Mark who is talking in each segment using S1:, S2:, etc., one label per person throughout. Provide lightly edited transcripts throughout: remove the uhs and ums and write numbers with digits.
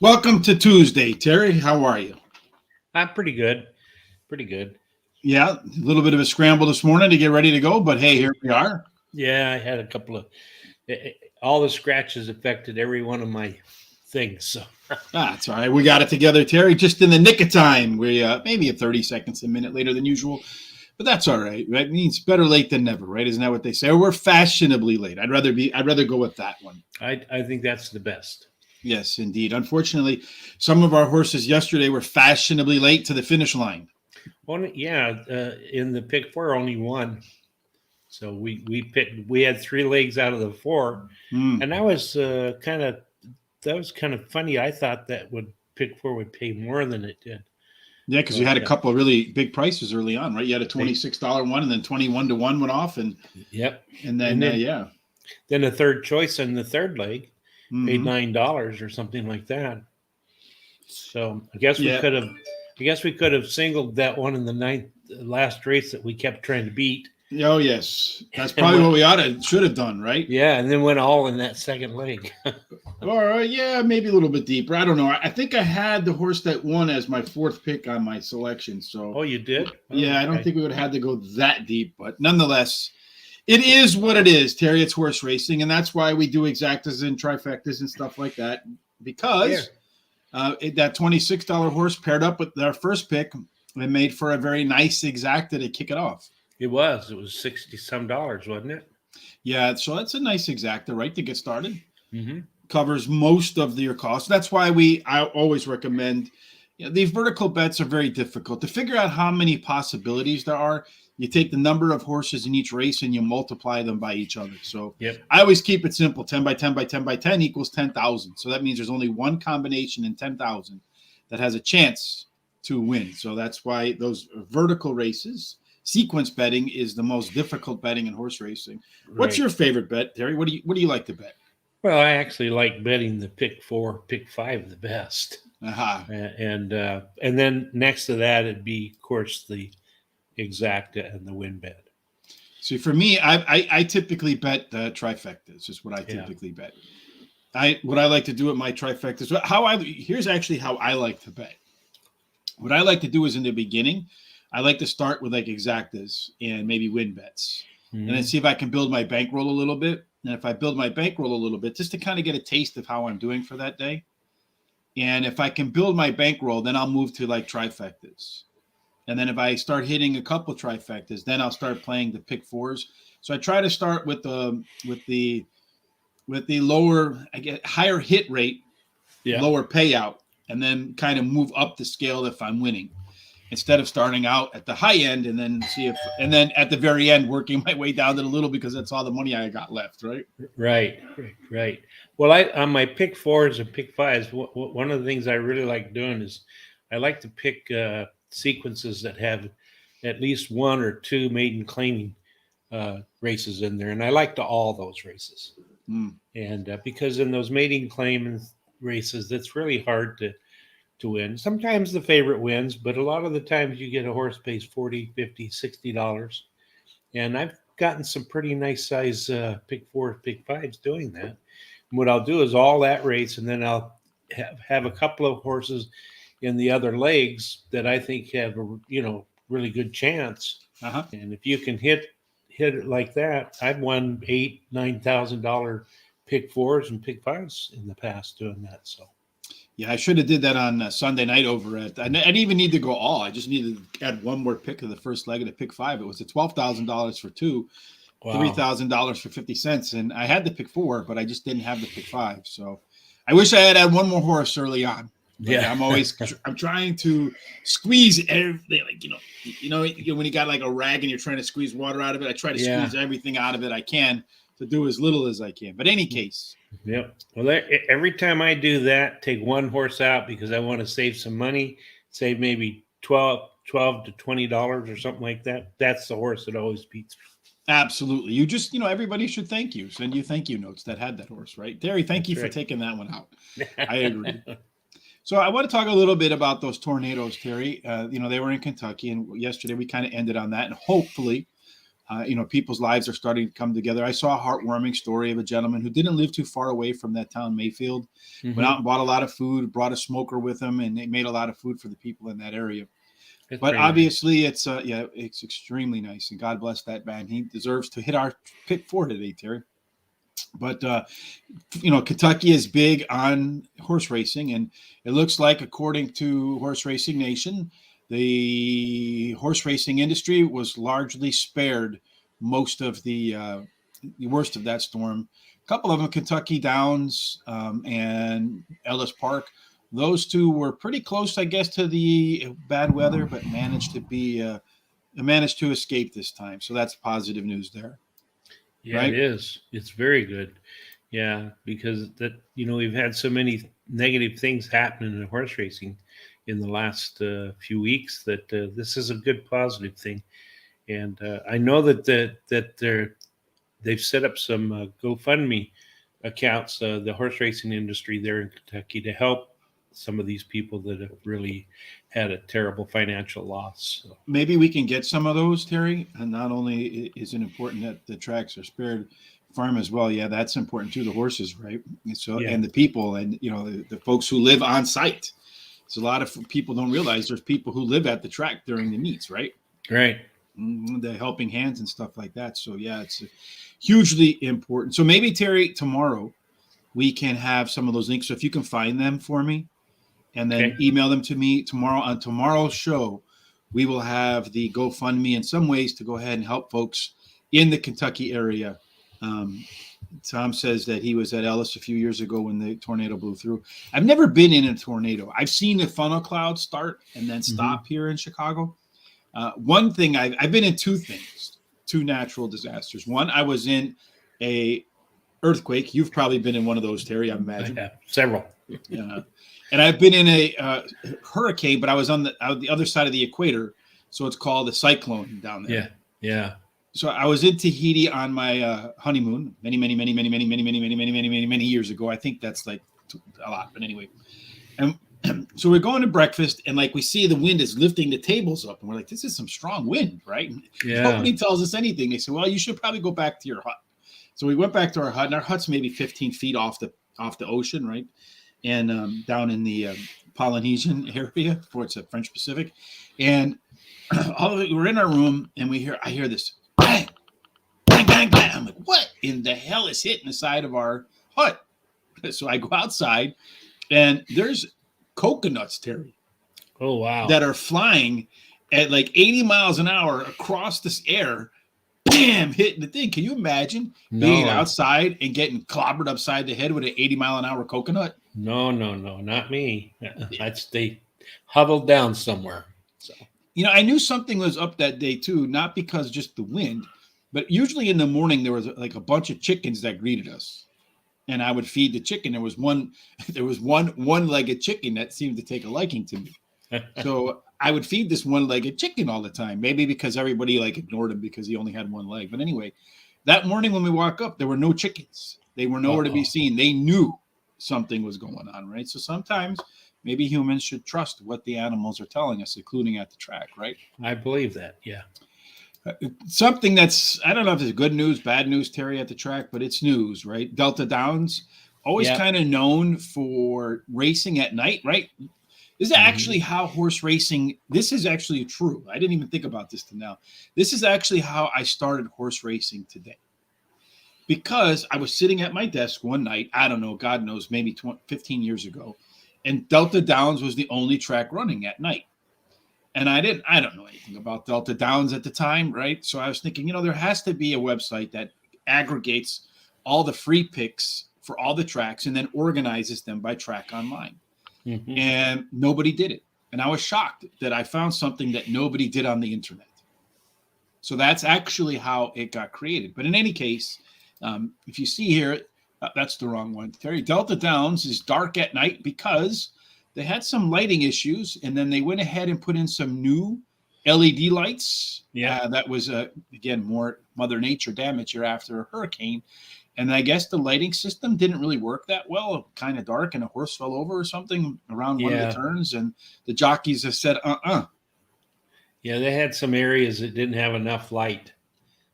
S1: Welcome to Tuesday, Terry. How are you?
S2: I'm pretty good. Pretty good.
S1: Yeah, a little bit of a scramble this morning to get ready to go, but hey, here we are.
S2: Yeah, I had a couple of all the scratches affected every one of my things. So
S1: That's all right. We got it together, Terry, just in the nick of time. We maybe 30 seconds, a minute later than usual, but that's all right. That means better late than never, right? Isn't that what they say? Or we're fashionably late. I'd rather go with that one.
S2: I think that's the best.
S1: Yes, indeed. Unfortunately, some of our horses yesterday were fashionably late to the finish line.
S2: In the pick four, only one. So we had 3 legs out of the 4, and that was kind of funny. I thought that pick 4 would pay more than it did.
S1: Yeah, because you had a couple of really big prices early on, right? You had a $26 one, and then 21 to 1 went off, and then
S2: Then the third choice in the third leg paid $9 or something like that. So I guess we could have singled that one in the last race that we kept trying to beat.
S1: Oh yes, that's probably what we should have done, right?
S2: Yeah, and then went all in that second leg.
S1: Or yeah, maybe a little bit deeper. I don't know. I think I had the horse that won as my 4th pick on my selection. So
S2: you did?
S1: Yeah, I don't think we would have had to go that deep, but nonetheless, it is what it is, Terry. It's horse racing, and that's why we do exactas and trifectas and stuff like that, because that $26 horse paired up with our first pick and made for a very nice exacta to kick it off.
S2: It was $60-some, wasn't it?
S1: Yeah, so that's a nice exacta, right, to get started.
S2: Mm-hmm.
S1: Covers most of your costs. That's why I always recommend. These vertical bets are very difficult to figure out how many possibilities there are. You take the number of horses in each race and you multiply them by each other. So I always keep it simple. 10 by 10 by 10 by 10 equals 10,000. So that means there's only one combination in 10,000 that has a chance to win. So that's why those vertical races, sequence betting is the most difficult betting in horse racing. Right. What's your favorite bet, Terry? What do you like to bet?
S2: Well, I actually like betting the pick 4, pick 5 the best. And then next to that, it'd be, of course, the exacta and the win bet.
S1: See, for me, I typically bet the trifectas. Is what I typically bet. What I like to do at my trifectas. Here's actually how I like to bet. What I like to do is in the beginning, I like to start with like exactas and maybe win bets, and then see if I can build my bankroll a little bit. And if I build my bankroll a little bit, just to kind of get a taste of how I'm doing for that day. And if I can build my bankroll, then I'll move to like trifectas. And then if I start hitting a couple trifectas, then I'll start playing the pick 4s. So I try to start with the lower, I get higher hit rate, lower payout, and then kind of move up the scale if I'm winning, instead of starting out at the high end and then and then at the very end working my way down to the little, because that's all the money I got left, right?
S2: Right. Well, on my pick 4s and pick 5s, one of the things I really like doing is I like to pick sequences that have at least 1 or 2 maiden claiming races in there, and I like all those races. And because in those maiden claiming races, that's really hard to win. Sometimes the favorite wins, but a lot of the times you get a horse pays $40, $50, $60. And I've gotten some pretty nice size pick 4, pick 5s doing that. And what I'll do is all that race, and then I'll have a couple of horses in the other legs that I think have a really good chance. And if you can hit it like that, I've won $8,000-$9,000 pick 4s and pick 5s in the past doing that. So.
S1: Yeah, I should have did that on Sunday night over at. I didn't even need to go all. I just needed to add one more pick to the first leg of the pick 5. It was $12,000 for 2, $3,000 for 50 cents, and I had the pick 4, but I just didn't have the pick 5. So I wish I had one more horse early on. Yeah, I'm trying to squeeze everything. Like when you got like a rag and you're trying to squeeze water out of it, I try to squeeze everything out of it I can to do as little as I can. But any case.
S2: Yep. Well, every time I do that, take one horse out because I want to save some money, save maybe $12 to $20 or something like that. That's the horse that always beats me.
S1: Absolutely. You just, everybody should thank you. Send you thank you notes that had that horse, right? Terry, thank you for taking that one out. I agree. So I want to talk a little bit about those tornadoes, Terry. They were in Kentucky, and yesterday we kind of ended on that. And hopefully, people's lives are starting to come together. I saw a heartwarming story of a gentleman who didn't live too far away from that town, Mayfield. Went out and bought a lot of food, brought a smoker with him, and they made a lot of food for the people in that area. But obviously, nice. It's extremely nice, and God bless that man. He deserves to hit our pick 4 today, Terry. But Kentucky is big on horse racing, and it looks like, according to Horse Racing Nation, the horse racing industry was largely spared most of the worst of that storm. A couple of them, Kentucky Downs and Ellis Park, those two were pretty close, I guess, to the bad weather, but managed to escape this time. So that's positive news there.
S2: Yeah,
S1: right?
S2: It is. It's very good. Yeah, because we've had so many negative things happen in horse racing in the last few weeks that this is a good positive thing. And I know that they've set up some GoFundMe accounts, the horse racing industry there in Kentucky, to help some of these people that have really had a terrible financial loss. So
S1: maybe we can get some of those, Terry. And not only is it important that the tracks are spared, farm as well. Yeah, that's important too. The horses, right? And the people, and the folks who live on site. So a lot of people don't realize there's people who live at the track during the meets, right?
S2: Right.
S1: The helping hands and stuff like that. So yeah, it's hugely important. So maybe, Terry, tomorrow we can have some of those links. So if you can find them for me, and then email them to me tomorrow. On tomorrow's show, we will have the GoFundMe in some ways to go ahead and help folks in the Kentucky area. Tom says that he was at Ellis a few years ago when the tornado blew through. I've never been in a tornado. I've seen the funnel cloud start and then stop here in Chicago. One thing, I've been in two natural disasters. One, I was in a earthquake. You've probably been in one of those, Terry, I imagine.
S2: I have several.
S1: And I've been in a hurricane, but I was on the other side of the equator, so it's called a cyclone down there.
S2: Yeah.
S1: So I was in Tahiti on my honeymoon many years ago. I think that's like a lot, but anyway. And so we're going to breakfast, and like we see the wind is lifting the tables up, and we're like, "This is some strong wind, right?"
S2: Yeah.
S1: Nobody tells us anything. They say, "Well, you should probably go back to your hut." So we went back to our hut, and our hut's maybe 15 feet off the ocean, right? And down in the Polynesian area, before it's a French Pacific. And we're in our room, and I hear this bang, bang, bang, bang. I'm like, what in the hell is hitting the side of our hut? So I go outside, and there's coconuts, Terry.
S2: Oh, wow.
S1: That are flying at like 80 miles an hour across this air. Bam, hitting the thing. Can you imagine being outside and getting clobbered upside the head with an 80-mile-an-hour coconut?
S2: No, not me. I'd stay huddled down somewhere. So
S1: I knew something was up that day too, not because just the wind, but usually in the morning there was like a bunch of chickens that greeted us, and I would feed the chicken. There was one one-legged chicken that seemed to take a liking to me, so I would feed this one-legged chicken all the time, maybe because everybody ignored him because he only had one leg. But anyway, that morning when we walk up, there were no chickens. They were nowhere to be seen. They knew something was going on, right? So sometimes maybe humans should trust what the animals are telling us, including at the track, right?
S2: I believe that, yeah.
S1: Something that's, I don't know if it's good news, bad news, Terry, at the track, but it's news, right? Delta Downs, always kind of known for racing at night, right? This is actually how horse racing, this is actually true. I didn't even think about this till now. This is actually how I started horse racing today. Because I was sitting at my desk one night, I don't know, God knows, maybe 15 years ago, and Delta Downs was the only track running at night. And I don't know anything about Delta Downs at the time, right? So I was thinking, there has to be a website that aggregates all the free picks for all the tracks and then organizes them by track online. And nobody did it. And I was shocked that I found something that nobody did on the internet. So that's actually how it got created. But in any case, if you see here, that's the wrong one, Terry. Delta Downs is dark at night because they had some lighting issues, and then they went ahead and put in some new LED lights.
S2: Yeah.
S1: That was, again, more Mother Nature damage here after a hurricane. And I guess the lighting system didn't really work that well, kind of dark, and a horse fell over or something around one of the turns. And the jockeys have said,
S2: Yeah, they had some areas that didn't have enough light.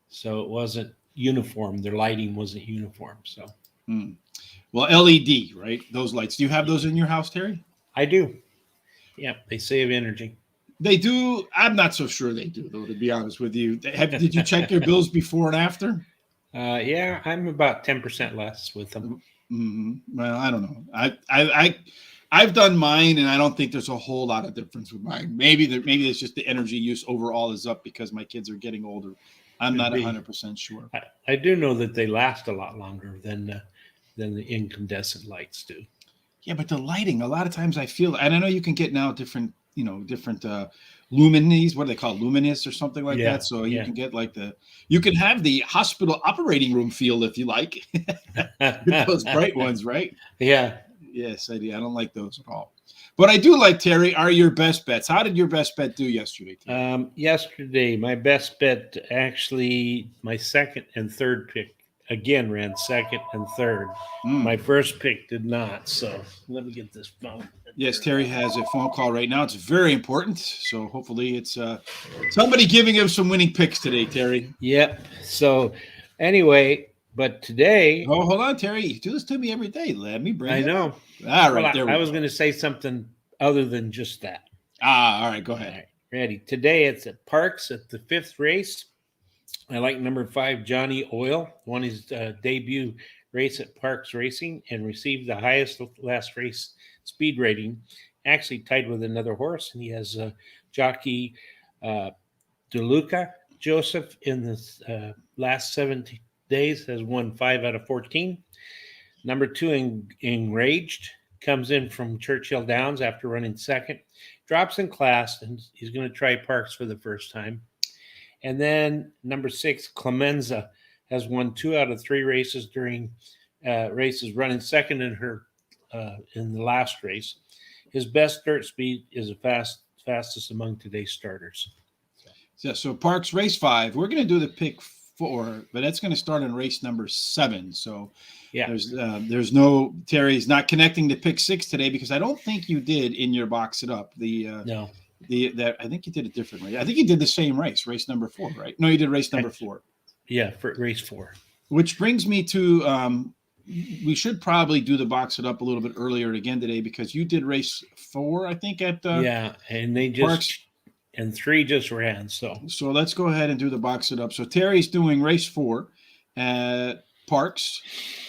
S2: So it wasn't uniform. Their lighting wasn't uniform. So,
S1: Well, LED, right? Those lights. Do you have those in your house, Terry?
S2: I do. Yeah, they save energy.
S1: They do. I'm not so sure they do, though, to be honest with you. Did you check your bills before and after?
S2: Yeah, I'm about 10% less with them.
S1: Well, I don't know. I've done mine, and I don't think there's a whole lot of difference with mine. Maybe it's just the energy use overall is up because my kids are getting older. I'm not 100% sure.
S2: I do know that they last a lot longer than the incandescent lights do.
S1: Yeah, but the lighting, a lot of times I feel, and I know you can get now different luminis, what do they call luminis or something like that. So you can get you can have the hospital operating room feel if you like. Those bright ones, right?
S2: Yeah.
S1: Yes, I do. I don't like those at all. But I do like, Terry, are your best bets. How did your best bet do yesterday, Terry?
S2: Yesterday, my best bet, actually, my second and third pick again ran second and third. My first pick did not. So let me get this phone.
S1: Yes, Terry has a phone call right now. It's very important. So hopefully it's somebody giving him some winning picks today, Terry.
S2: Yep. So anyway, but today.
S1: Oh, hold on, Terry. You do this to me every day. Let me bring it.
S2: I know.
S1: Up. All right.
S2: Well, I was going to say something other than just that.
S1: All right. Go ahead.
S2: All right, ready. Today it's at Parx at the 5th race. I like number 5, Johnny Oil. Won his debut race at Parx Racing and received the highest last race speed rating. Actually tied with another horse, and he has jockey DeLuca Joseph in the last 17 days has won 5 out of 14. Number 2, Enraged, comes in from Churchill Downs after running second, drops in class, and he's going to try Parx for the first time. And then number 6, Clemenza, has won 2 out of 3 races during races, running second in the last race. His best dirt speed is the fastest among today's starters.
S1: So Parx race 5. We're going to do the pick 4, but that's going to start in race number 7. So yeah, there's no, Terry's not connecting to pick 6 today because I don't think you did in your box it up. No. I think you did it differently. I think you did the same race number 4, right? No, you did race number 4.
S2: Yeah, for race 4.
S1: Which brings me to we should probably do the box it up a little bit earlier again today because you did race 4, I think, at
S2: and they just Parx. And 3 just ran. So
S1: let's go ahead and do the box it up. So Terry's doing race 4 at Parx,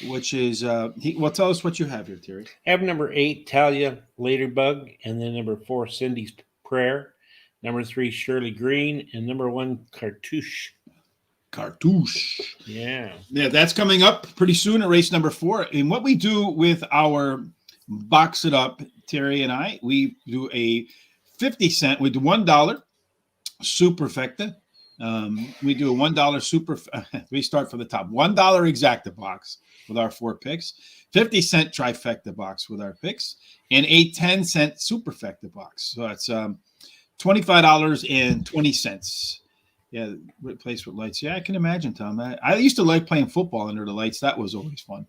S1: which is tell us what you have here, Terry.
S2: I have number 8, Talia Laterbug, and then number 4, Cindy's Prayer, number 3, Shirley Green, and number 1, Cartouche. Yeah,
S1: that's coming up pretty soon at race number 4. And what we do with our box it up, Terry and I, we do a 50-cent. We do $1 superfecta. We do a $1 super. We start from the top. $1 exacta box with our 4 picks. 50-cent trifecta box with our picks, and a 10-cent superfecta box. So that's $25.20. Yeah, replace with lights. Yeah, I can imagine, Tom. I used to like playing football under the lights. That was always fun.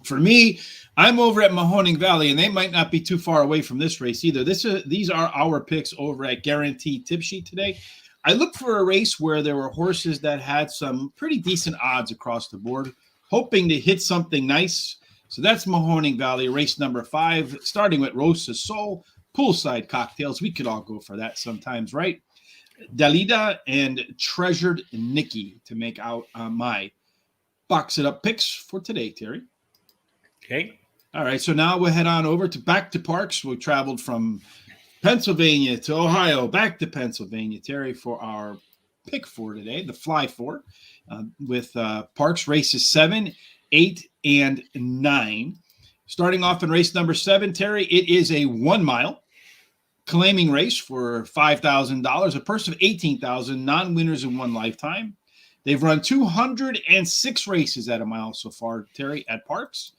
S1: For me, I'm over at Mahoning Valley, and they might not be too far away from this race either. These are our picks over at Guaranteed Tip Sheet today. I looked for a race where there were horses that had some pretty decent odds across the board, hoping to hit something nice. So that's Mahoning Valley, race number 5, starting with Rosa Soul, poolside cocktails. We could all go for that sometimes, right? Dalida and Treasured Nikki to make out my box it up picks for today, Terry.
S2: Okay.
S1: All right. So now we'll head on over back to Parx. We traveled from Pennsylvania to Ohio, back to Pennsylvania, Terry, for our pick 4 today, the Fly 4, with Parx races 7, 8, and 9. Starting off in race number 7, Terry, it is a 1 mile claiming race for $5,000, a purse of $18,000, non-winners in one lifetime. They've run 206 races at a mile so far, Terry, at Parx.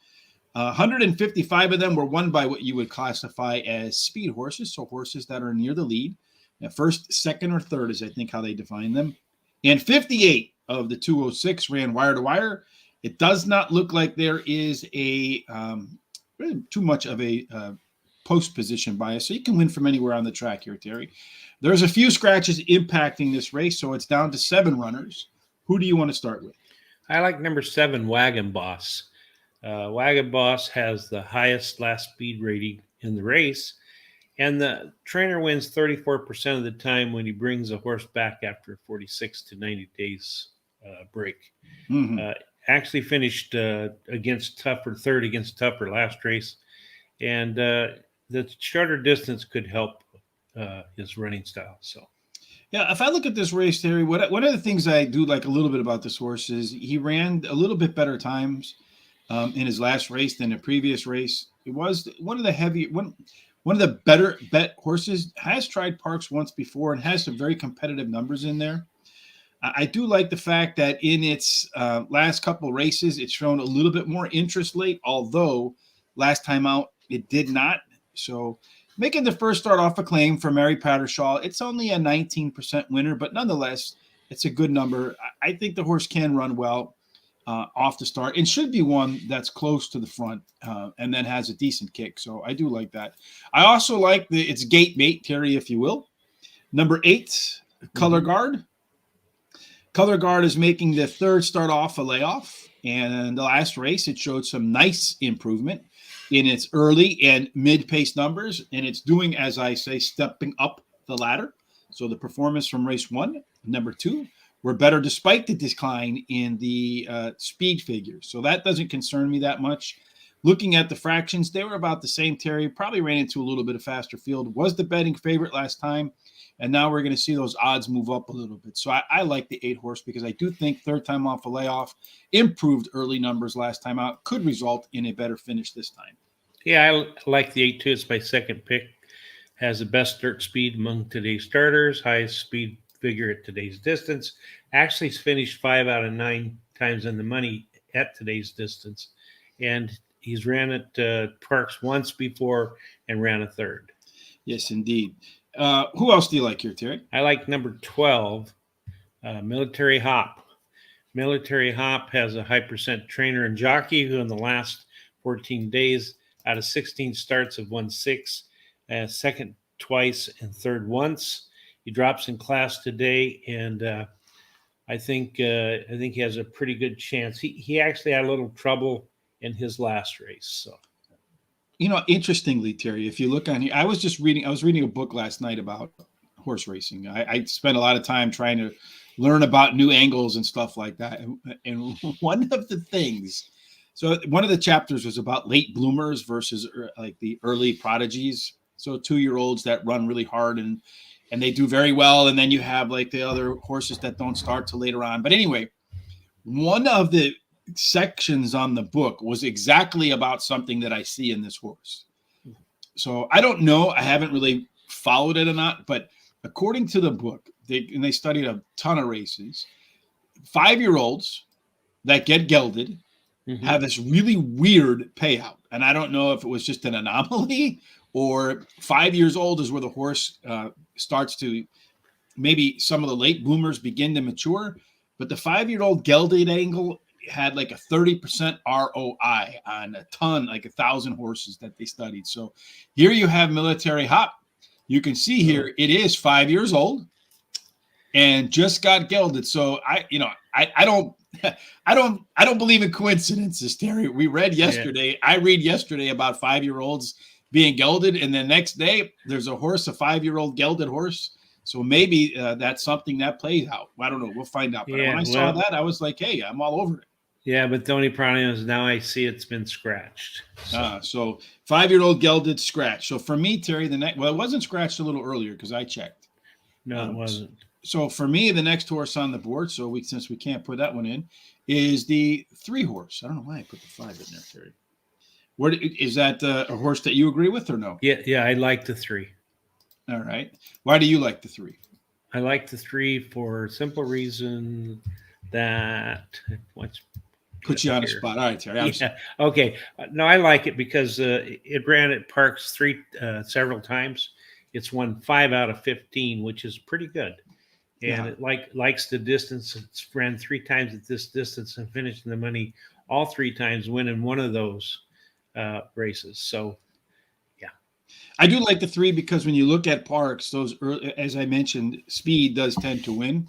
S1: 155 of them were won by what you would classify as speed horses, so horses that are near the lead. First, second, or third is, I think, how they define them. And 58 of the 206 ran wire to wire. It does not look like there is a really too much of a post position bias, so you can win from anywhere on the track here, Terry. There's a few scratches impacting this race, so it's down to 7 runners. Who do you want to start with?
S2: I like number 7, Wagon Boss. Wagon Boss has the highest last speed rating in the race, and the trainer wins 34% of the time when he brings a horse back after 46 to 90 days break.
S1: Mm-hmm.
S2: Actually finished third against Tupper last race, and the shorter distance could help his running style. So,
S1: yeah, if I look at this race, Terry, one of the things I do like a little bit about this horse is he ran a little bit better times in his last race than the previous race. It was one of the better bet horses. Has tried Parx once before and has some very competitive numbers in there. I do like the fact that in its last couple races, it's shown a little bit more interest late, although last time out it did not. So making the first start off a claim for Mary Pattershaw, it's only a 19% winner, but nonetheless, it's a good number. I think the horse can run well off the start and should be one that's close to the front and then has a decent kick. So I do like that. I also like its gate mate, Terry, if you will. Number 8, Color Guard. Color Guard is making the third start off a layoff, and the last race it showed some nice improvement in its early and mid-pace numbers, and it's doing, as I say, stepping up the ladder. So the performance from race 1, number 2, were better despite the decline in the speed figures. So that doesn't concern me that much. Looking at the fractions, they were about the same, Terry. Probably ran into a little bit of faster field. Was the betting favorite last time. And now we're going to see those odds move up a little bit. So I like the 8 horse because I do think third time off a layoff, improved early numbers last time out, could result in a better finish this time.
S2: Yeah, I like the 8 too. It's my second pick. Has the best dirt speed among today's starters, highest speed figure at today's distance. Actually finished 5 out of 9 times in the money at today's distance. And he's ran at Parx once before and ran a third.
S1: Yes, indeed. Who else do you like here, Terry?
S2: I like number 12, Military Hop. Military Hop has a high percent trainer and jockey who in the last 14 days out of 16 starts have won 6, second twice and third once. He drops in class today, and I think he has a pretty good chance. He actually had a little trouble in his last race. So,
S1: you know, interestingly, Terry, if you look on here, I was reading a book last night about horse racing. I spent a lot of time trying to learn about new angles and stuff like that. And one of the things, so one of the chapters was about late bloomers versus like the early prodigies. So 2-year-olds that run really hard and they do very well. And then you have like the other horses that don't start till later on. But anyway, one of the sections on the book was exactly about something that I see in this horse. So I don't know. I haven't really followed it or not, but according to the book, they studied a ton of races. 5-year-olds that get gelded have this really weird payout. And I don't know if it was just an anomaly or 5 years old is where the horse starts to, maybe some of the late bloomers begin to mature, but the 5-year-old gelded angle had like a 30% ROI on a ton, like 1,000 horses that they studied. So here you have Military Hop. You can see here it is 5 years old and just got gelded. So I don't believe in coincidences, Terry. We read yesterday. Yeah. I read yesterday about 5-year-olds being gelded, and the next day there's a horse, a 5-year-old gelded horse. So maybe that's something that plays out. I don't know. We'll find out. But when I saw that, I was like, hey, I'm all over it.
S2: Yeah, but the only problem is now I see it's been scratched.
S1: So 5-year-old gelded scratch. So for me, Terry, it wasn't scratched a little earlier because I checked.
S2: No, it wasn't.
S1: So for me, the next horse on the board, since we can't put that one in, is the 3 horse. I don't know why I put the 5 in there, Terry. Is that a horse that you agree with or no?
S2: Yeah, I like the 3.
S1: All right. Why do you like the 3?
S2: I like the 3 for a simple reason that
S1: put you on a spot. All right, Terry.
S2: Yeah. Okay. No, I like it because it ran at Parx several times, It's won 5 out of 15, which is pretty good. And
S1: Yeah.
S2: it likes the distance. It's ran 3 times at this distance and finished in the money all 3 times, winning one of those races. So, yeah.
S1: I do like the 3 because when you look at Parx, those early, as I mentioned, speed does tend to win.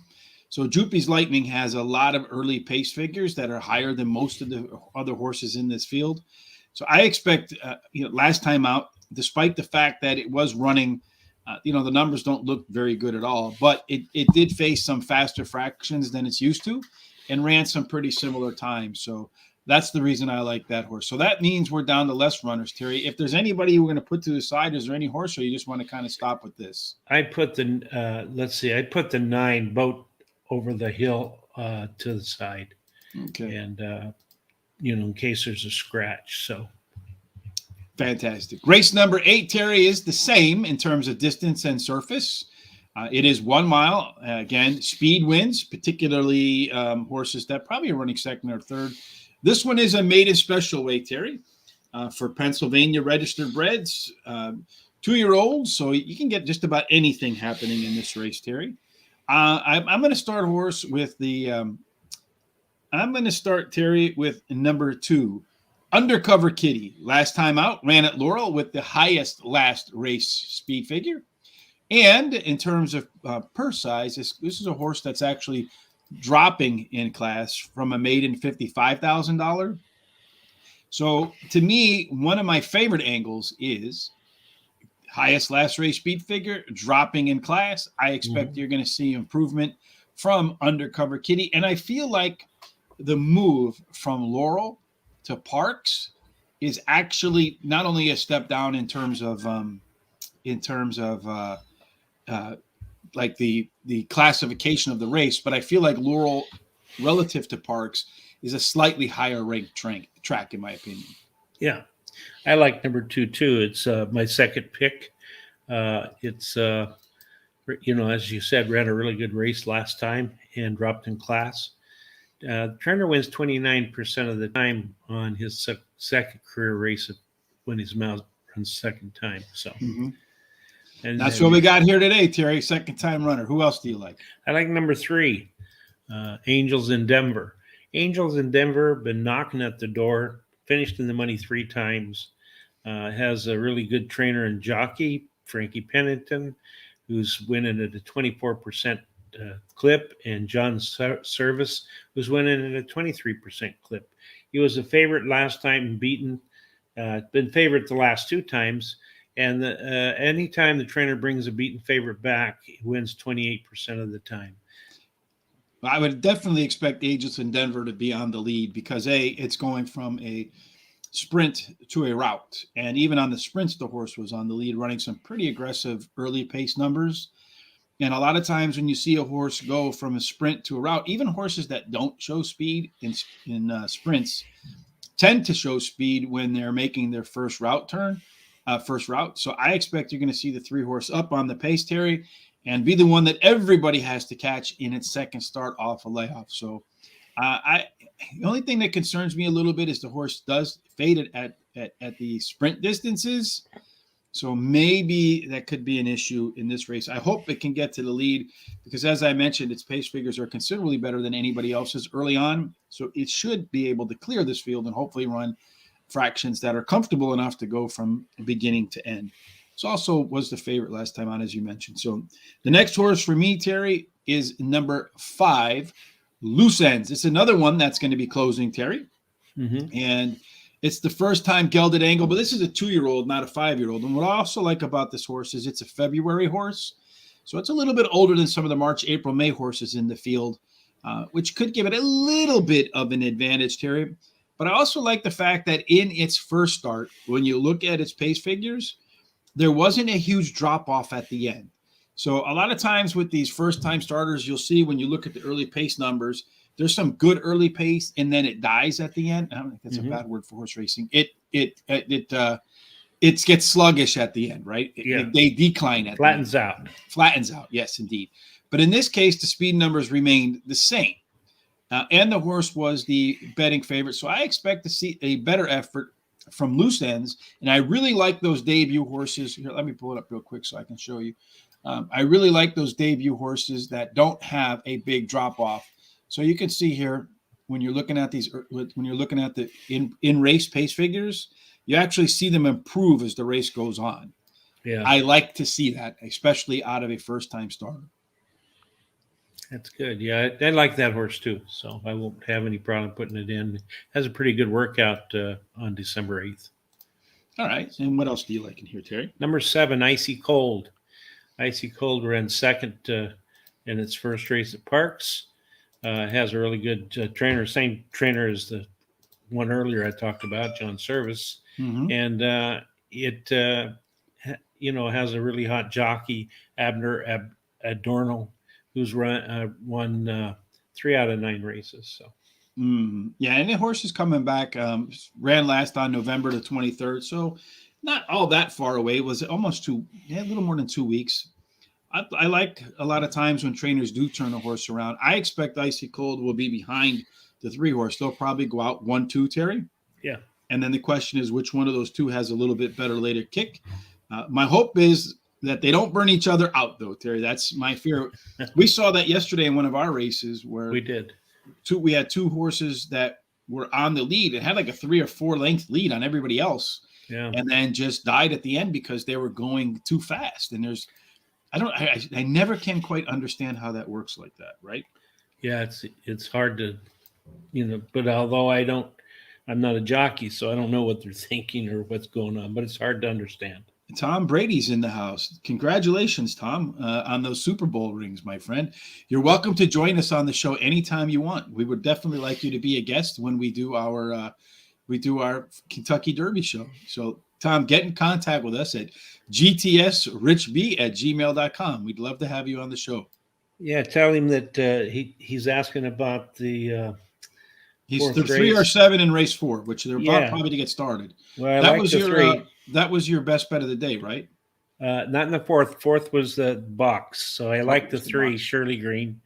S1: So Droopy's Lightning has a lot of early pace figures that are higher than most of the other horses in this field. So I expect, last time out, despite the fact that it was running, the numbers don't look very good at all, but it did face some faster fractions than it's used to and ran some pretty similar times. So that's the reason I like that horse. So that means we're down to less runners, Terry. If there's anybody we're going to put to the side, is there any horse, or you just want to kind of stop with this?
S2: I put the 9 Boat Over the Hill to the side.
S1: Okay.
S2: And, in case there's a scratch. So
S1: fantastic. Race number 8, Terry, is the same in terms of distance and surface. It is 1 mile. Again, speed wins, particularly horses that probably are running second or third. This one is a maiden special weight, Terry, for Pennsylvania registered breds, 2-year-olds. So you can get just about anything happening in this race, Terry. I'm going to start a horse with Terry, with number 2, Undercover Kitty. Last time out, ran at Laurel with the highest last race speed figure. And in terms of purse size, this is a horse that's actually dropping in class from a maiden $55,000. So to me, one of my favorite angles is highest last race speed figure dropping in class. I expect you're going to see improvement from Undercover Kitty. And I feel like the move from Laurel to Parx is actually not only a step down in terms of like the classification of the race, but I feel like Laurel relative to Parx is a slightly higher ranked track in my opinion.
S2: Yeah, I like number 2 too. It's my second pick. It's as you said, ran a really good race last time and dropped in class. Trainer wins 29% of the time on his second career race when his mouth runs second time. So
S1: and that's what we got here today, Terry. Second time runner. Who else do you like?
S2: I like number 3, Angels in Denver. Angels in Denver, been knocking at the door, finished in the money 3 times. Has a really good trainer and jockey, Frankie Pennington, who's winning at a 24% clip, and John Service, who's winning at a 23% clip. He was a favorite last time and beaten. Been favorite the last 2 times. And anytime the trainer brings a beaten favorite back, he wins 28% of the time.
S1: I would definitely expect Angels in Denver to be on the lead because it's going from a sprint to a route. And even on the sprints, the horse was on the lead, running some pretty aggressive early pace numbers. And a lot of times when you see a horse go from a sprint to a route, even horses that don't show speed in sprints tend to show speed when they're making their first route. So I expect you're going to see the 3 horse up on the pace, Terry, and be the one that everybody has to catch in its second start off a layoff. So the only thing that concerns me a little bit is the horse does fade at the sprint distances. So maybe that could be an issue in this race. I hope it can get to the lead because, as I mentioned, its pace figures are considerably better than anybody else's early on. So it should be able to clear this field and hopefully run fractions that are comfortable enough to go from beginning to end. This also was the favorite last time on, as you mentioned. So the next horse for me, Terry, is number 5, Loose Ends. It's another one that's going to be closing, Terry. And it's the first time gelded angle, but this is a 2-year-old, not a 5-year-old. And what I also like about this horse is it's a February horse. So it's a little bit older than some of the March, April, May horses in the field, which could give it a little bit of an advantage, Terry. But I also like the fact that in its first start, when you look at its pace figures, there wasn't a huge drop off at the end. So a lot of times with these first time starters, you'll see when you look at the early pace numbers, there's some good early pace and then it dies at the end. I don't think that's a bad word for horse racing. It gets sluggish at the end, right? They decline at
S2: flattens
S1: the end.
S2: out.
S1: Flattens out. Yes, indeed. But in this case, the speed numbers remained the same. And the horse was the betting favorite. So I expect to see a better effort from loose ends. And I really like those debut horses. Here, let me pull it up real quick so I can show you. I really like those debut horses that don't have a big drop off. So you can see here when you're looking at these, when you're looking at the in race pace figures, you actually see them improve as the race goes on.
S2: Yeah,
S1: I like to see that, especially out of a first time starter.
S2: that's good. Yeah, I like that horse too, so I won't have any problem putting it in. It has a pretty good workout on December 8th.
S1: All right. And what else do you like in here, Terry?
S2: Number 7, Icy Cold. Icy Cold ran second in its first race at Parx. Has a really good trainer, same trainer as the one earlier I talked about, John Service.
S1: Mm-hmm.
S2: And it has a really hot jockey, Abner Adorno, who's won 3 out of 9 races. So
S1: Yeah, and the horse is coming back. Ran last on November the 23rd, so not all that far away. It was almost a little more than 2 weeks. I like a lot of times when trainers do turn a horse around. I expect Icy Cold will be behind the 3 horse. They'll probably go out 1-2, Terry.
S2: Yeah.
S1: And then the question is which one of those 2 has a little bit better later kick. My hope is that they don't burn each other out, though, Terry. That's my fear. We saw that yesterday in one of our races where
S2: we did.
S1: We had 2 horses that were on the lead. It had like a 3 or 4 length lead on everybody else.
S2: Yeah.
S1: And then just died at the end because they were going too fast. And I never can quite understand how that works like that, right?
S2: Yeah, it's hard to, but although I'm not a jockey, so I don't know what they're thinking or what's going on, but it's hard to understand.
S1: Tom Brady's in the house. Congratulations, Tom, on those Super Bowl rings, my friend. You're welcome to join us on the show anytime you want. We would definitely like you to be a guest when we do our Kentucky Derby show. So, Tom, get in contact with us at gtsrichb@gmail.com. We'd love to have you on the show.
S2: Yeah, tell him that he's asking about the
S1: He's the 3 or 7 in race 4, which they're about probably to get started.
S2: Well, that was your 3.
S1: That was your best bet of the day, right?
S2: Not in the 4th. 4th was the box. So I like the 3, Shirley Green.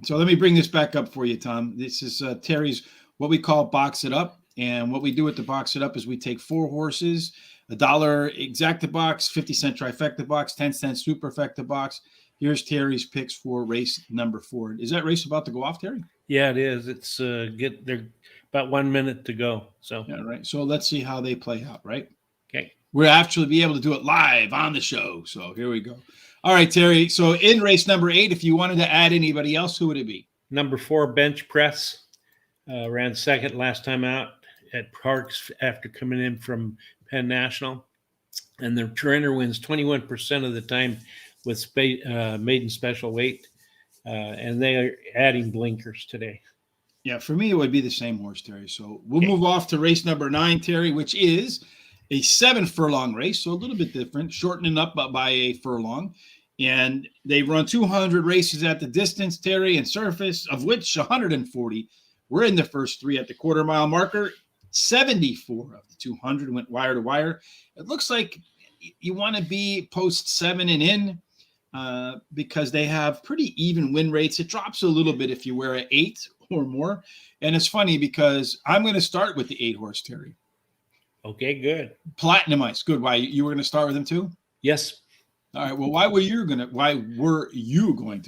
S1: So let me bring this back up for you, Tom. This is Terry's what we call box it up. And what we do with the box it up is we take 4 horses, $1 exacta box, 50-cent trifecta box, 10-cent superfecta box. Here's Terry's picks for race number 4. Is that race about to go off, Terry?
S2: Yeah, it is. It's they're about 1 minute to go. So
S1: yeah, right. So let's see how they play out, right?
S2: Okay.
S1: We'll actually be able to do it live on the show. So here we go. All right, Terry. So in race number 8, if you wanted to add anybody else, who would it be?
S2: Number 4, Bench Press. Ran second last time out at Parx after coming in from Penn National. And the trainer wins 21% of the time with maiden special weight. And they are adding blinkers today.
S1: Yeah, for me, it would be the same horse, Terry. So we'll move off to race number 9, Terry, which is a 7-furlong race. So a little bit different, shortening up by a furlong. And they run 200 races at the distance, Terry, and surface, of which 140 were in the first 3 at the quarter-mile marker. 74 of the 200 went wire to wire. It looks like you want to be post 7 and in because they have pretty even win rates. It drops a little bit if you wear an 8 or more. And it's funny because I'm going to start with the 8 horse, Terry.
S2: Okay, good.
S1: Platinum Ice. Good. Why? You were going to start with him too?
S2: Yes.
S1: All right. Well, why were you going to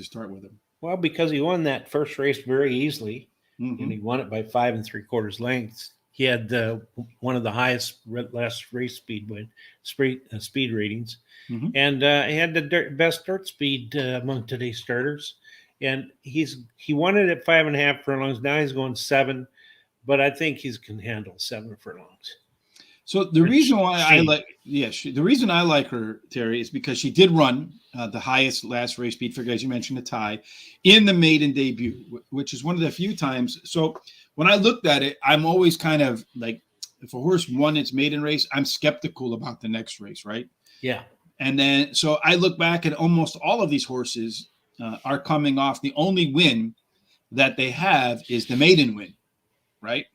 S1: start with him?
S2: Well, because he won that first race very easily, and he won it by 5 3/4 lengths. He had one of the highest last race speed ratings, and he had the best dirt speed among today's starters. And he won it at 5.5 furlongs. Now he's going 7, but I think he can handle 7 furlongs.
S1: So the reason why I like her, Terry, is because she did run the highest last race speed figure, as you mentioned, a tie in the maiden debut, which is one of the few times. So when I looked at it, I'm always kind of like, if a horse won its maiden race, I'm skeptical about the next race, right?
S2: Yeah.
S1: And then, so I look back at almost all of these horses are coming off. The only win that they have is the maiden win, right?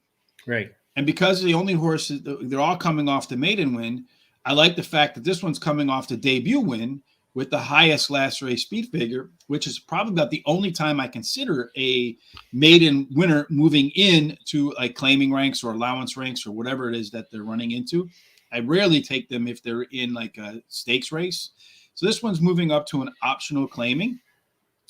S2: Right.
S1: And because the only horses, they're all coming off the maiden win, I like the fact that this one's coming off the debut win, with the highest last race speed figure, which is probably about the only time I consider a maiden winner moving in to like claiming ranks or allowance ranks or whatever it is that they're running into. I rarely take them if they're in like a stakes race. So this one's moving up to an optional claiming.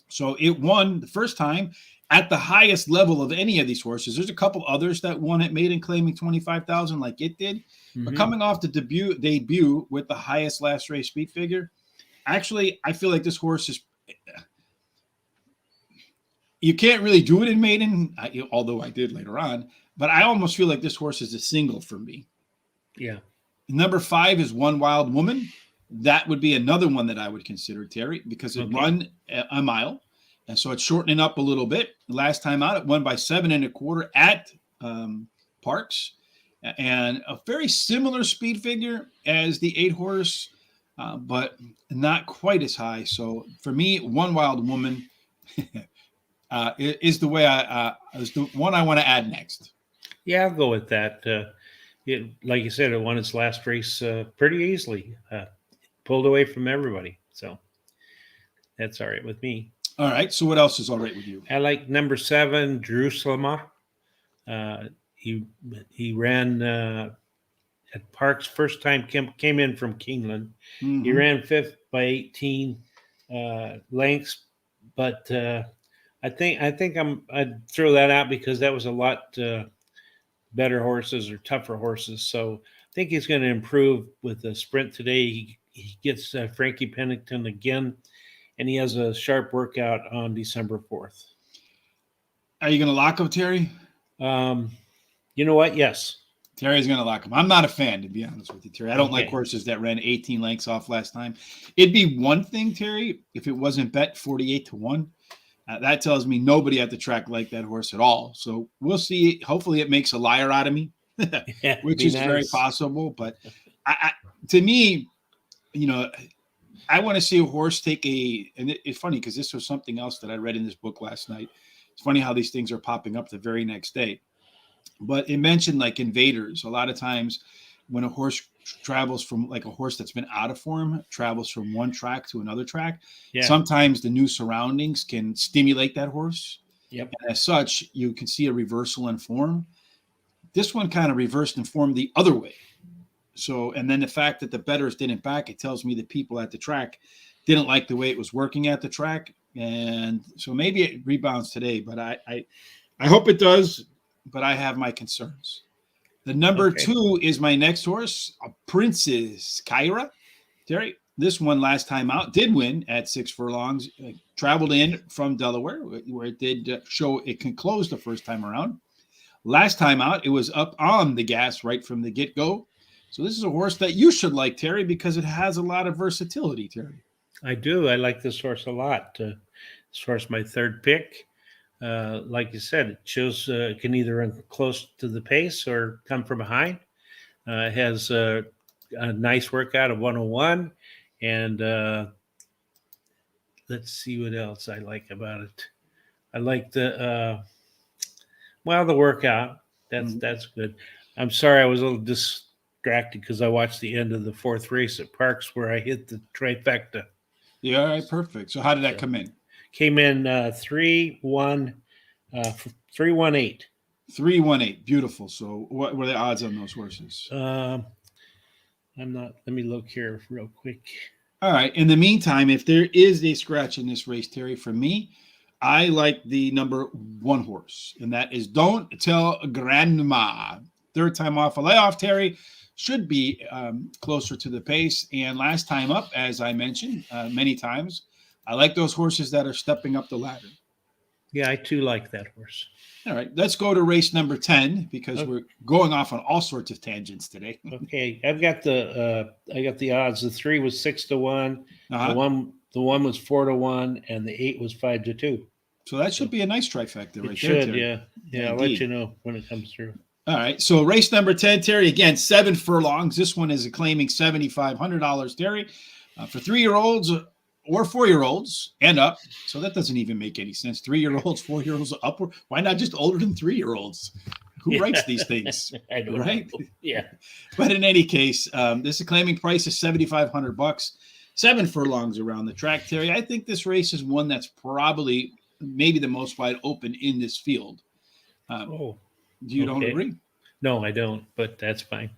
S1: So it won the first time at the highest level of any of these horses. There's a couple others that won at maiden claiming 25,000 like it did. Mm-hmm. But coming off the debut with the highest last race speed figure, actually, I feel like this horse is, you can't really do it in maiden, although I did later on, but I almost feel like this horse is a single for me.
S2: Yeah.
S1: Number 5 is One Wild Woman. That would be another one that I would consider, Terry, because it won a mile. And so it's shortening up a little bit. Last time out, it won by 7 1/4 at Parx. And a very similar speed figure as the 8 horse, but not quite as high. So for me, One Wild Woman is the way is the one I want to add next.
S2: Yeah, I'll go with that. Like you said, it won its last race pretty easily. Pulled away from everybody. So that's all right with me.
S1: All right. So what else is all right with you?
S2: I like number 7, Jerusalem. He ran at Parx first time, came in from Keeneland. Mm-hmm. He ran 5th by 18 lengths, but I think I'd throw that out because that was a lot better horses or tougher horses. So I think he's going to improve with the sprint today. He gets Frankie Pennington again, and he has a sharp workout on December 4th.
S1: Are you going to lock him, Terry?
S2: You know what? Yes.
S1: Terry's going to lock him. I'm not a fan, to be honest with you, Terry. I don't like horses that ran 18 lengths off last time. It'd be one thing, Terry, if it wasn't bet 48-1. That tells me nobody at the track liked that horse at all. So we'll see. Hopefully it makes a liar out of me, which is nice. Very possible. But to me, I want to see a horse take and it's funny because this was something else that I read in this book last night. It's funny how these things are popping up the very next day. But it mentioned like invaders. A lot of times when a horse travels from like a horse that's been out of form, travels from one track to another track, sometimes the new surroundings can stimulate that horse. Yep. And as such, you can see a reversal in form. This one kind of reversed in form the other way. So, and then the fact that the bettors didn't back it tells me the people at the track didn't like the way it was working at the track. And so maybe it rebounds today, but I hope it does, but I have my concerns. The number 2 is my next horse, Princess Kyra. Terry, this one last time out did win at 6 furlongs, traveled in from Delaware, where it did show it can close the first time around. Last time out, it was up on the gas right from the get-go. So this is a horse that you should like, Terry, because it has a lot of versatility, Terry.
S2: I do. I like this horse a lot. This horse, my 3rd pick. Like you said, it shows it can either run close to the pace or come from behind. It has a nice workout of 101. And let's see what else I like about it. I like the workout. That's good. I'm sorry I was a little distracted because I watched the end of the 4th race at Parx where I hit the trifecta.
S1: Yeah, all right, perfect. So how did that come in?
S2: Came in 3-1-8.
S1: 3-1-8. Beautiful. So what were the odds on those horses?
S2: I'm not. Let me look here real quick.
S1: All right. In the meantime, if there is a scratch in this race, Terry, for me, I like the number 1 horse, and that is Don't Tell Grandma. 3rd time off a layoff, Terry. Should be closer to the pace. And last time up, as I mentioned many times, I like those horses that are stepping up the ladder.
S2: Yeah, I too like that horse.
S1: All right, let's go to race number 10 because we're going off on all sorts of tangents today.
S2: Okay, I've got the odds. The 3 was 6-1. The one was 4-1, and the 8 was 5-2.
S1: So that should be a nice trifecta right there.
S2: Should, Terry. Yeah. I'll let you know when it comes through.
S1: All right, so race number 10, Terry, again, 7 furlongs. This one is claiming $7,500, Terry, for 3-year-olds or 4-year-olds and up. So that doesn't even make any sense. 3-year-olds, 4-year-olds upward. Why not just older than 3-year-olds? Who writes these things?
S2: I don't know. Yeah.
S1: But in any case, this is claiming price is $7,500. 7 furlongs around the track, Terry. I think this race is one that's probably maybe the most wide open in this field.
S2: Oh,
S1: You don't
S2: okay.
S1: agree?
S2: No, I don't, but that's fine.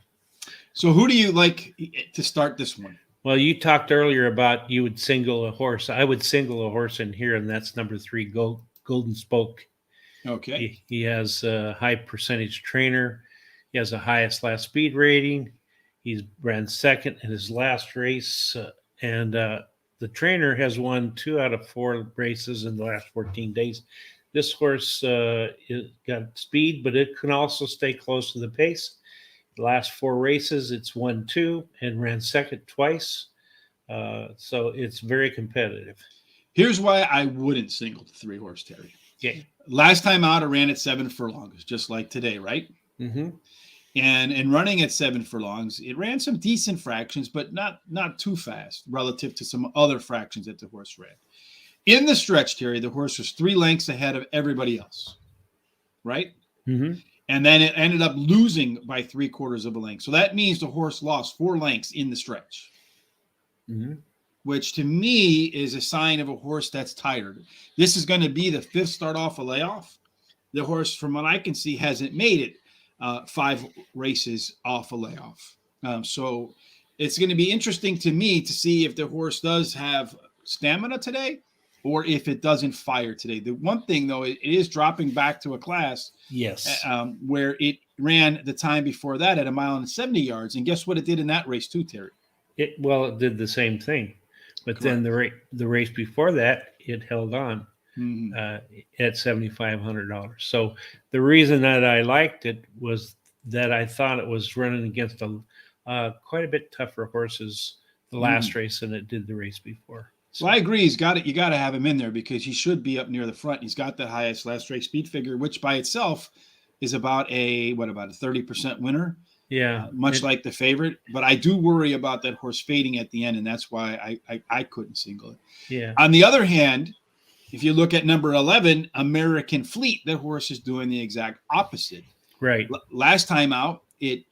S1: So who do you like to start this one?
S2: Well, you talked earlier about you would single a horse. I would single a horse in here, and that's number 3, Golden Spoke.
S1: Okay.
S2: He has a high percentage trainer. He has the highest last speed rating. He's ran second in his last race, and the trainer has won 2 out of 4 races in the last 14 days. This horse got speed, but it can also stay close to the pace. The last 4 races, it's won 2 and ran second twice. So it's very competitive.
S1: Here's why I wouldn't single the 3-horse, Terry.
S2: Okay.
S1: Last time out, I ran at 7 furlongs, just like today, right?
S2: Mm-hmm.
S1: And running at 7 furlongs, it ran some decent fractions, but not too fast relative to some other fractions that the horse ran. In the stretch, Terry, the horse was 3 lengths ahead of everybody else, right?
S2: Mm-hmm.
S1: And then it ended up losing by 3/4 of a length. So that means the horse lost 4 lengths in the stretch,
S2: Mm-hmm.
S1: which to me is a sign of a horse that's tired. This is going to be the 5th start off a layoff. The horse, from what I can see, hasn't made it 5 races off a layoff. So it's going to be interesting to me to see if the horse does have stamina today or if it doesn't fire today. The one thing, though, it is dropping back to a class
S2: Yes.
S1: where it ran the time before that at 1 mile and 70 yards. And guess what it did in that race too, Terry?
S2: It did the same thing, but
S1: Correct.
S2: then the race before that, it held on
S1: Mm-hmm.
S2: at $7,500. So the reason that I liked it was that I thought it was running against quite a bit tougher horses the last race than it did the race before. So
S1: Well, I agree. You got to have him in there because he should be up near the front. He's got the highest last race speed figure, which by itself is about a 30% winner.
S2: yeah,
S1: Much like the favorite. But I do worry about that horse fading at the end, and that's why I couldn't single it.
S2: yeah.
S1: On the other hand, if you look at number 11, American Fleet, that horse is doing the exact opposite.
S2: Right.
S1: Last time out, it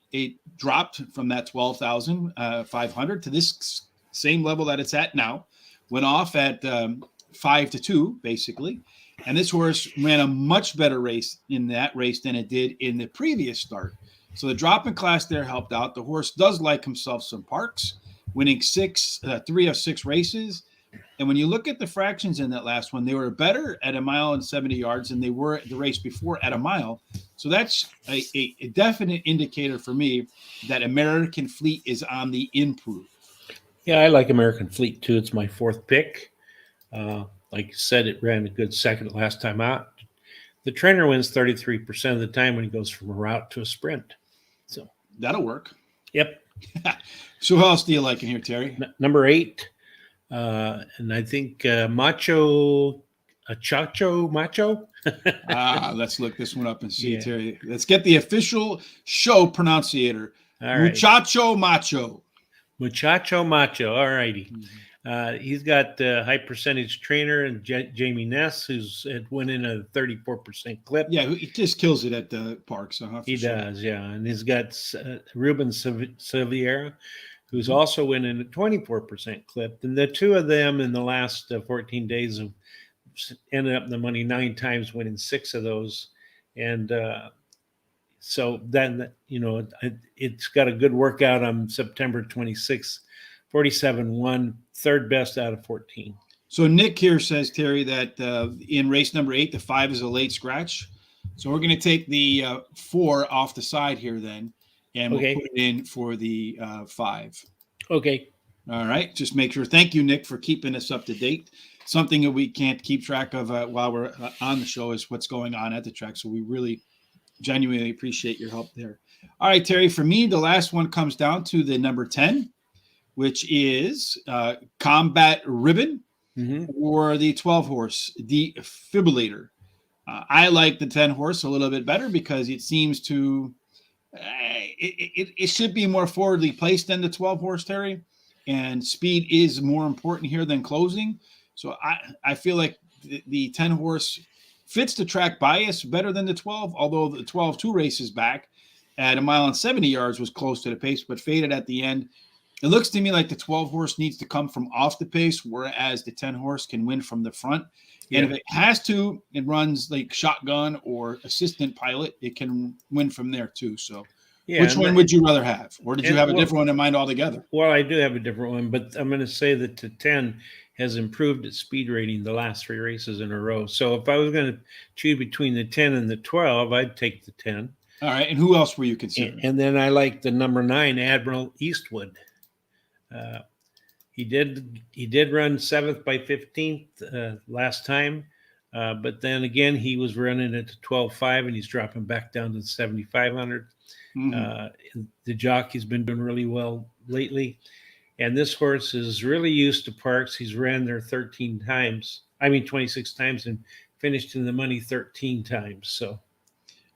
S1: dropped from that 12,500 to this same level that it's at now. Went off at 5-2, basically. And this horse ran a much better race in that race than it did in the previous start. So the drop in class there helped out. The horse does like himself some Parx, winning 3 of 6 races. And when you look at the fractions in that last one, they were better at 1 mile and 70 yards than they were at the race before at 1 mile. So that's a definite indicator for me that American Fleet is on the improve.
S2: Yeah, I like American Fleet too. It's my 4th pick. Like you said, it ran a good second last time out. The trainer wins 33% of the time when he goes from a route to a sprint. So
S1: that'll work.
S2: Yep.
S1: So who else do you like in here, Terry?
S2: Number 8. And I think Chacho Macho.
S1: Let's look this one up and see,
S2: Yeah.
S1: Terry. Let's get the official show pronunciator.
S2: All right.
S1: Muchacho Macho.
S2: Muchacho Macho. All righty.
S1: Mm-hmm.
S2: He's got a high percentage trainer and Jamie Ness, who's went in a 34% clip.
S1: Yeah, he just kills it at the Parx.
S2: He does, yeah. And he's got Ruben Silveira, who's also winning a 24% clip. And the 2 of them in the last 14 days have ended up in the money 9 times, winning 6 of those. And so then, it's got a good workout on September 26th, 47-1, 3rd best out of 14.
S1: So Nick here says, Terry, that in race number 8, the 5 is a late scratch. So we're going to take the 4 off the side here then, and we'll put it in for the 5.
S2: Okay.
S1: All right. Just make sure. Thank you, Nick, for keeping us up to date. Something that we can't keep track of while we're on the show is what's going on at the track. So we really genuinely appreciate your help there. All right, Terry, for me, the last one comes down to the number 10, which is Combat Ribbon, or the 12-horse, Defibrillator. I like the 10-horse a little bit better because it seems to it should be more forwardly placed than the 12-horse, Terry, and speed is more important here than closing. So I feel like the 10-horse fits the track bias better than the 12, although the 12 2 races back at 1 mile and 70 yards was close to the pace, but faded at the end. It looks to me like the 12 horse needs to come from off the pace, whereas the 10 horse can win from the front.
S2: Yeah.
S1: And if it has to, it runs like shotgun or assistant pilot, it can win from there too. So
S2: Yeah,
S1: which one would you rather have? Or did you have a different one in mind altogether?
S2: Well, I do have a different one, but I'm going to say that the 10 has improved its speed rating the last 3 races in a row. So if I was going to choose between the 10 and the 12, I'd take the 10.
S1: All right. And who else were you considering?
S2: And then I like the number 9, Admiral Eastwood. He did run 7th by 15th last time, but then again he was running at 12.5 and he's dropping back down to 7,500. The jockey's been doing really well lately, and this horse is really used to Parx. He's ran there 26 times, and finished in the money 13 times. So.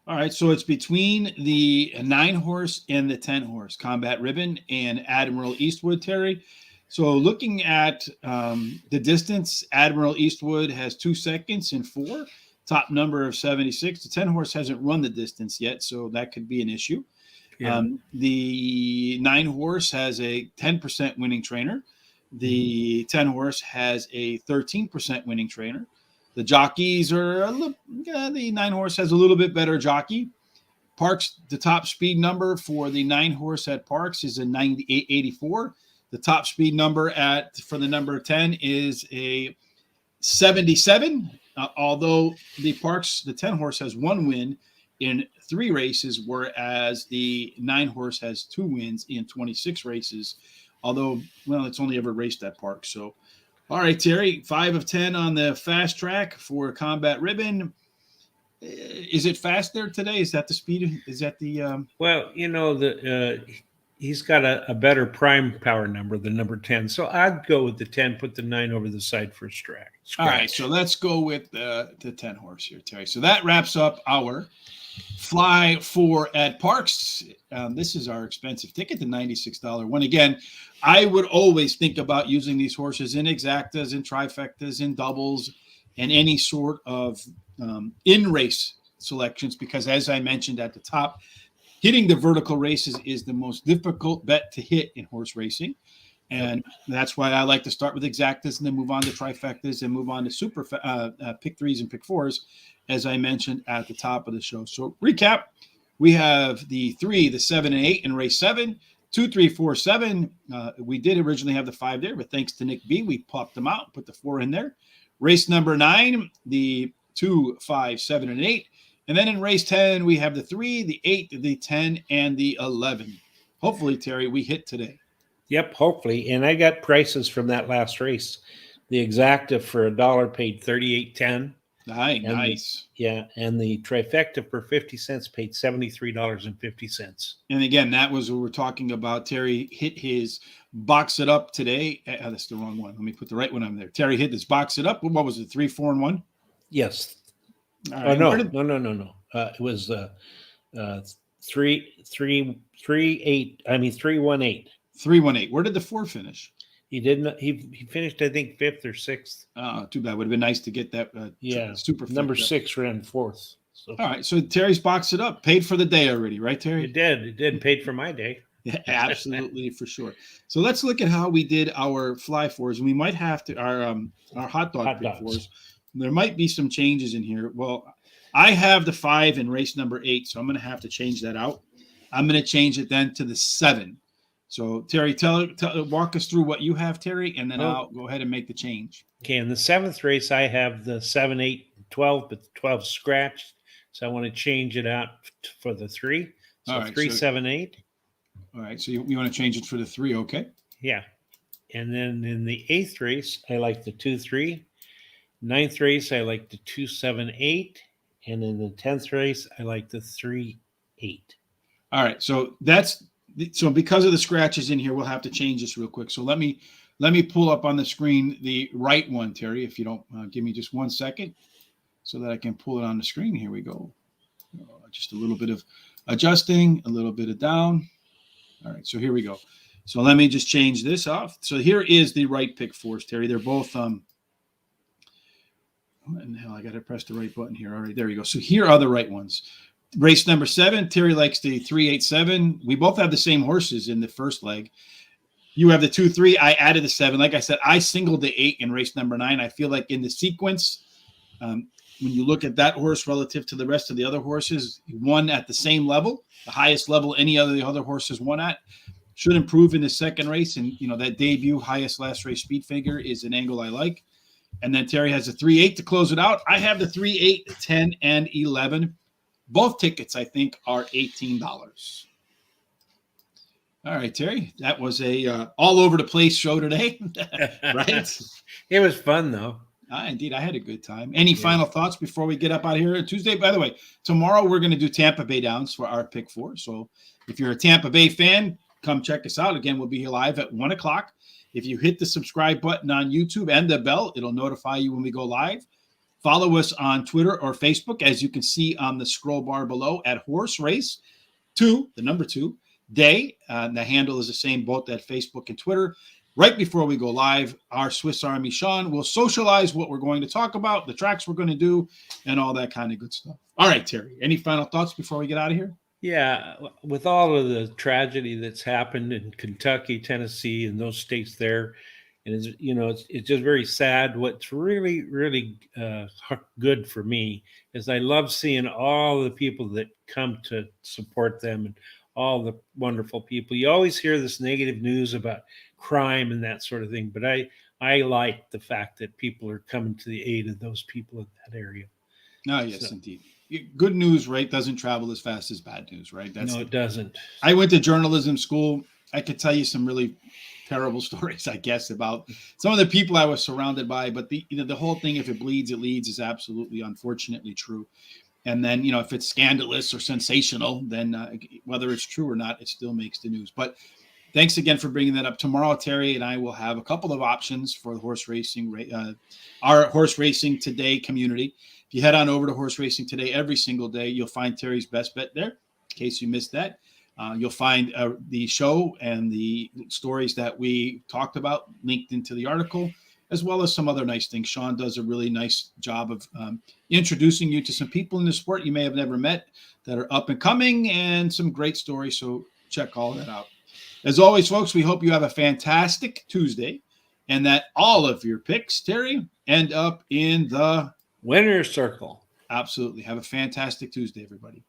S1: All right, so it's between the 9 horse and the 10 horse, Combat Ribbon and Admiral Eastwood, Terry. So looking at the distance, Admiral Eastwood has 2 seconds and 4, top number of 76. The 10 horse hasn't run the distance yet, so that could be an issue. Yeah. The 9 horse has a 10% winning trainer. The 10 horse has a 13% winning trainer. The jockeys are the 9 horse has a little bit better jockey. Parx, the top speed number for the 9 horse at Parx is a 98.84. The top speed number for the number 10 is a 77. Although the 10 horse has 1 win in 3 races, whereas the 9 horse has 2 wins in 26 races. Although, well, it's only ever raced at Parx. So, all right, Terry, 5 of 10 on the fast track for Combat Ribbon. Is it fast there today? Is that the speed? Is that the?
S2: Well, he's got a better prime power number than number 10. So I'd go with the 10, put the 9 over the side for scratch.
S1: All right, so let's go with the 10 horse here, Terry. So that wraps up our Fly 4 at Parx. This is our expensive ticket, the $96 one. Again, I would always think about using these horses in exactas, in trifectas, in doubles, and any sort of in-race selections, because as I mentioned at the top, hitting the vertical races is the most difficult bet to hit in horse racing. And that's why I like to start with exactas and then move on to trifectas and move on to super pick 3s and pick 4s, as I mentioned at the top of the show. So recap, we have the 3, the 7, and 8 in race 7, 2, 3, 4, 7. We did originally have the 5 there, but thanks to Nick B, we popped them out, put the 4 in there. Race number 9, the 2, 5, 7, and 8. And then in race 10, we have the 3, the 8, the 10, and the 11. Hopefully, Terry, we hit today.
S2: Yep, hopefully. And I got prices from that last race. The exacta for $1 paid $38.10.
S1: Nice.
S2: And the trifecta for 50 cents paid $73.50.
S1: And again, that was what we're talking about. Terry hit his box it up today. Oh, that's the wrong one. Let me put the right one on there. Terry hit his box it up. What was it? 3, 4, and 1?
S2: Yes.
S1: All right.
S2: No. It was 318.
S1: 318. Where did the 4 finish?
S2: He didn't. He finished, I think, 5th or 6th.
S1: Oh, too bad. Would have been nice to get that. Super.
S2: Number 6 ran 4th. So.
S1: All right. So Terry's boxed it up. Paid for the day already, right, Terry?
S2: It did. Paid for my day.
S1: Yeah, absolutely, for sure. So let's look at how we did our fly 4s, and we might have to our hot dog pick 4s. There might be some changes in here. Well, I have the 5 in race number 8, so I'm going to have to change that out. I'm going to change it then to the 7. So, Terry, walk us through what you have, Terry, and then I'll go ahead and make the change.
S2: Okay, in the 7th race, I have the 7, 8, 12, but the 12 scratched. So I want to change it out for the 3. So all right, 3, 7, 8.
S1: All right, so you want to change it for the 3, okay?
S2: Yeah. And then in the 8th race, I like the 2, 3. 9th race, I like the 2, 7, 8. And in the 10th race, I like the 3, 8.
S1: All right, so because of the scratches in here, we'll have to change this real quick. So let me pull up on the screen the right one, Terry, if you don't give me just 1 second so that I can pull it on the screen. Here we go. Just a little bit of adjusting, a little bit of down. All right, so here we go. So let me just change this off. So here is the right pick 4s, Terry. They're both what in the hell? I got to press the right button here. All right, there you go. So here are the right ones. Race number 7, Terry likes the 387. We both have the same horses in the first leg. You have the 2-3. I added the 7. Like I said, I singled the 8 in race number 9. I feel like in the sequence, when you look at that horse relative to the rest of the other horses, he won at the same level, the highest level any of the other horses won at. Should improve in the second race. And, that debut highest last race speed figure is an angle I like. And then Terry has a 3-8 to close it out. I have the 3-8, 10, and 11. Both tickets, I think, are $18. All right, Terry, that was a all over the place show today, right?
S2: It was fun, though.
S1: Indeed, I had a good time. Any final thoughts before we get up out of here? Tuesday, by the way, tomorrow we're going to do Tampa Bay Downs for our pick 4. So if you're a Tampa Bay fan, come check us out. Again, we'll be here live at 1 o'clock. If you hit the subscribe button on YouTube and the bell, it'll notify you when we go live. Follow us on Twitter or Facebook, as you can see on the scroll bar below, at Horse Race 2, the number 2, Day. The handle is the same both at Facebook and Twitter. Right before we go live, our Swiss Army Sean will socialize what we're going to talk about, the tracks we're going to do, and all that kind of good stuff. All right, Terry, any final thoughts before we get out of here?
S2: Yeah, with all of the tragedy that's happened in Kentucky, Tennessee, and those states there, and it's just very sad. What's really, really good for me is I love seeing all the people that come to support them and all the wonderful people. You always hear this negative news about crime and that sort of thing, but I like the fact that people are coming to the aid of those people in that area.
S1: Oh, yes, indeed. Good news, right, doesn't travel as fast as bad news, right?
S2: No, it doesn't.
S1: I went to journalism school. I could tell you some really terrible stories, I guess, about some of the people I was surrounded by. But the whole thing, if it bleeds, it leads, is absolutely, unfortunately true. And then, if it's scandalous or sensational, then whether it's true or not, it still makes the news. But thanks again for bringing that up. Tomorrow, Terry and I will have a couple of options for the horse racing, our Horse Racing Today community. If you head on over to Horse Racing Today every single day, you'll find Terry's Best Bet there, in case you missed that. You'll find the show and the stories that we talked about linked into the article, as well as some other nice things. Sean does a really nice job of introducing you to some people in the sport you may have never met that are up and coming, and some great stories. So check all that out. As always, folks, we hope you have a fantastic Tuesday and that all of your picks, Terry, end up in the
S2: winner's circle.
S1: Absolutely. Have a fantastic Tuesday, everybody.